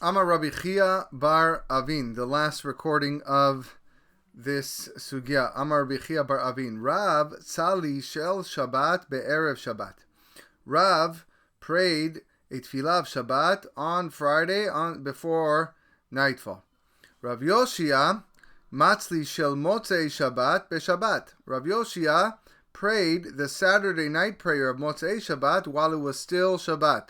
Amar Rabbi Chia bar Avin, the last recording of this Sugya. Amar Rabbi Chia bar Avin. Rav Tzali shel Shabbat be'erev Shabbat. Rav prayed a tefillah of Shabbat on Friday before nightfall. Rav Yoshia matzli shel Motzei Shabbat be'Shabbat. Rav Yoshia prayed the Saturday night prayer of Motzei Shabbat while it was still Shabbat.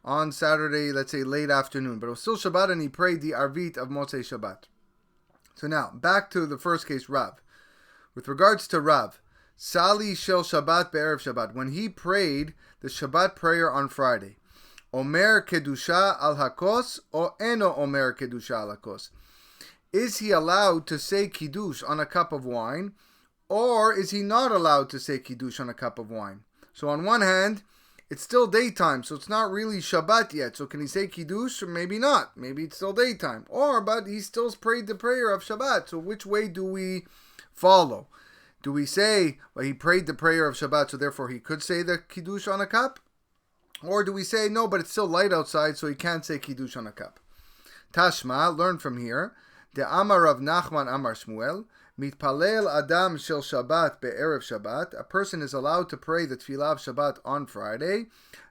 On Saturday, let's say late afternoon, but it was still Shabbat, and he prayed the Arvit of Motzei Shabbat. So now, back to the first case, Rav. With regards to Rav, Sali shel Shabbat be'erev Shabbat, when he prayed the Shabbat prayer on Friday, Omer kedusha al hakos or eno Omer kedusha al hakos? Is he allowed to say kiddush on a cup of wine, or is he not allowed to say kiddush on a cup of wine? So on one hand, it's still daytime, so it's not really Shabbat yet. So can he say Kiddush? Or maybe not. Maybe it's still daytime. But he still prayed the prayer of Shabbat. So which way do we follow? Do we say, well, he prayed the prayer of Shabbat, so therefore he could say the Kiddush on a cup? Or do we say, no, but it's still light outside, so he can't say Kiddush on a cup? Tashma, learn from here. De Amar Rav Nachman Amar Shmuel. Mitpalel Adam shel Shabbat be'erev Shabbat. A person is allowed to pray the tefillah of Shabbat on Friday.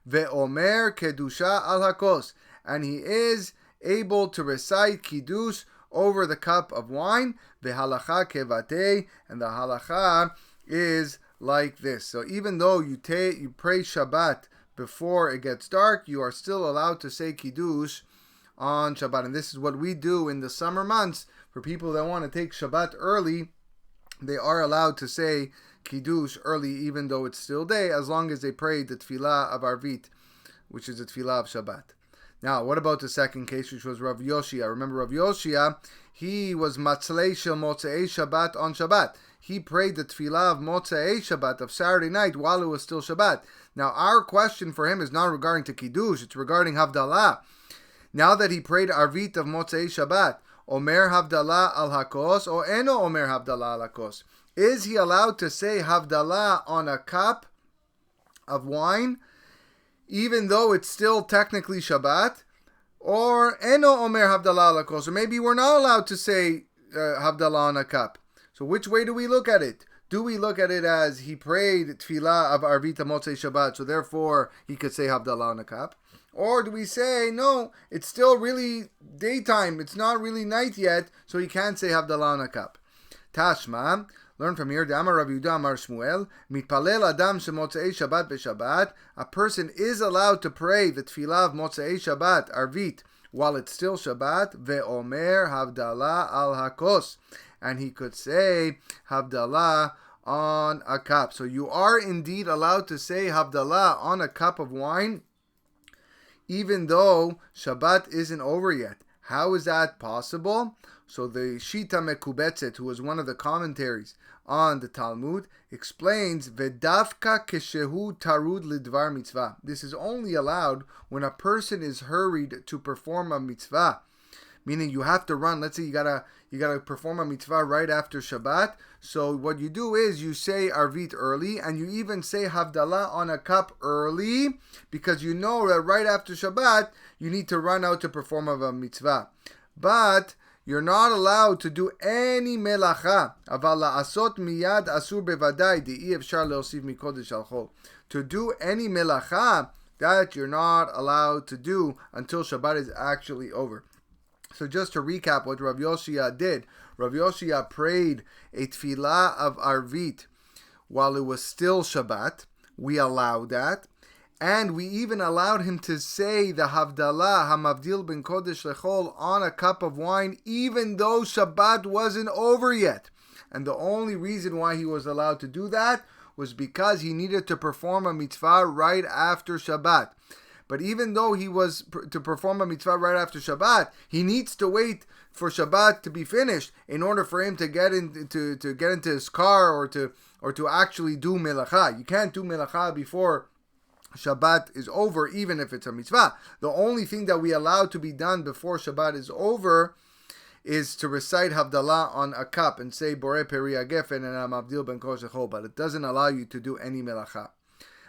Ve'omer kedusha al hakos. And he is able to recite kiddush over the cup of wine. Ve'halacha kevatei. And the halacha is like this. So even though you pray Shabbat before it gets dark, you are still allowed to say kiddush on Shabbat. And this is what we do in the summer months. For people that want to take Shabbat early, they are allowed to say Kiddush early, even though it's still day, as long as they pray the Tefillah of Arvit, which is the Tefillah of Shabbat. Now, what about the second case, which was Rav Yoshia? Remember, Rav Yoshia, he was Matzlei Shel Motzei Shabbat on Shabbat. He prayed the Tefillah of Motzei Shabbat, of Saturday night, while it was still Shabbat. Now, our question for him is not regarding to Kiddush, it's regarding Havdalah. Now that he prayed Arvit of Motzei Shabbat, Omer Havdalah al Hakos or Eno Omer Havdalah al Hakos? Is he allowed to say Havdalah on a cup of wine, even though it's still technically Shabbat? Or Eno Omer Havdalah al Hakos? Or maybe we're not allowed to say Havdalah on a cup. So which way do we look at it? Do we look at it as he prayed Tefillah of Arvit Motzei Shabbat, so therefore he could say Havdalah on a cup? Or do we say, no, it's still really daytime, it's not really night yet, so he can't say Havdalah on a cup? Tashma, learn from here, Amar Rav Yehuda Amar Shmuel, Mitpalel Adam shemotzei Shabbat beShabbat. A person is allowed to pray the Tefillah of Motzei Shabbat, Arvit, while it's still Shabbat, ve'omer Havdalah al Hakos. And he could say Havdalah on a cup. So you are indeed allowed to say Havdalah on a cup of wine, even though Shabbat isn't over yet. How is that possible? So the Shita Mekubetzet, who is one of the commentaries on the Talmud, explains, Vedavka keshehu tarud lidvar mitzvah. This is only allowed when a person is hurried to perform a mitzvah. Meaning you have to run. Let's say you gotta perform a mitzvah right after Shabbat. So what you do is you say Arvit early, and you even say Havdalah on a cup early, because you know that right after Shabbat you need to run out to perform a mitzvah. But you're not allowed to do any melacha. Aval la'asot miyad asur bevadai de'i efshar leosiv mikodesh al chol. To do any melacha, that you're not allowed to do until Shabbat is actually over. So just to recap what Rav Yoshia did, Rav Yoshia prayed a tefillah of Arvit while it was still Shabbat. We allowed that. And we even allowed him to say the Havdalah, Hamavdil ben Kodesh Lechol, on a cup of wine, even though Shabbat wasn't over yet. And the only reason why he was allowed to do that was because he needed to perform a mitzvah right after Shabbat. But even though he was to perform a mitzvah right after Shabbat, he needs to wait for Shabbat to be finished in order for him to get into his car or to actually do melacha. You can't do melacha before Shabbat is over, even if it's a mitzvah. The only thing that we allow to be done before Shabbat is over is to recite Havdalah on a cup and say Borei Peri Gefen and Amavdil ben Kodesh Lechol, but it doesn't allow you to do any melacha.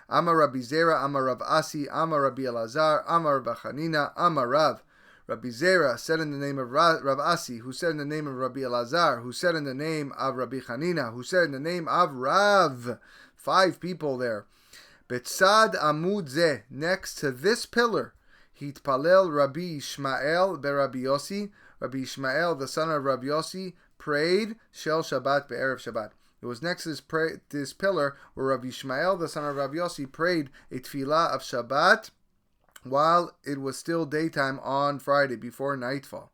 Amar Rabbi Zera, Amar Rav Asi, Amar Rabbi Elazar, Amar Rabbi Chanina, Amar Rav. Rabbi Zera said in the name of Rav Asi, who said in the name of Rabbi Elazar, who said in the name of Rabbi Chanina, who said in the name of Rav. 5 people there. Betzad Amud Zeh, next to this pillar, Hitpalel Rabbi Ishmael beRabbi Yossi. Rabbi Ishmael, the son of Rabbi Yossi, prayed Shel Shabbat be'erev Shabbat. It was next to this pillar where Rabbi Ishmael, the son of Rabbi Yossi, prayed a tefillah of Shabbat while it was still daytime on Friday before nightfall.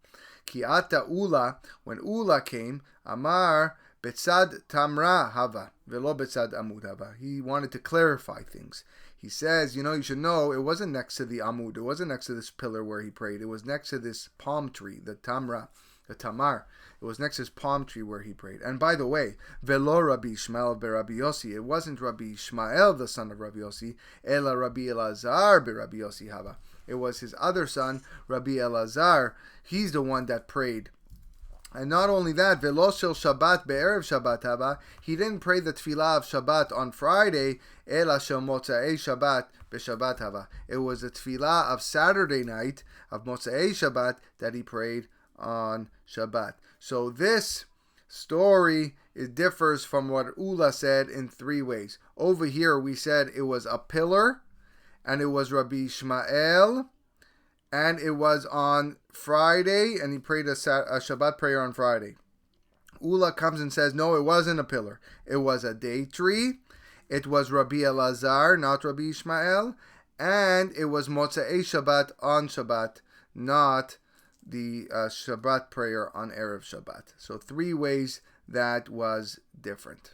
Ki ata Ula, when Ula came, Amar Betzad Tamra Hava, velo Betzad Amud Hava. He wanted to clarify things. He says, you should know, it wasn't next to the Amud, it wasn't next to this pillar where he prayed, it was next to this palm tree, the Tamra, the Tamar. It was next to this palm tree where he prayed. And by the way, velo Rabbi Ishmael beRabbi Yossi, it wasn't Rabbi Ishmael, the son of Rabbi Yossi, ela Rabbi Elazar beRabbi Yossi Hava. It was his other son, Rabbi Elazar. He's the one that prayed. And not only that, velo shel Shabbat be'erev Shabbat hava, he didn't pray the tefillah of Shabbat on Friday, ela shel motzei Shabbat beShabbat hava. It was a tefillah of Saturday night, of motzei Shabbat, that he prayed on Shabbat. So this story, it differs from what Ula said in 3 ways. Over here we said it was a pillar, and it was Rabbi Ishmael, and it was on Friday, and he prayed a Shabbat prayer on Friday. Ula comes and says, no, it wasn't a pillar. It was a date tree. It was Rabbi Elazar, not Rabbi Ishmael. And it was Motzei Shabbat on Shabbat, not the Shabbat prayer on Erev Shabbat. So 3 ways that was different.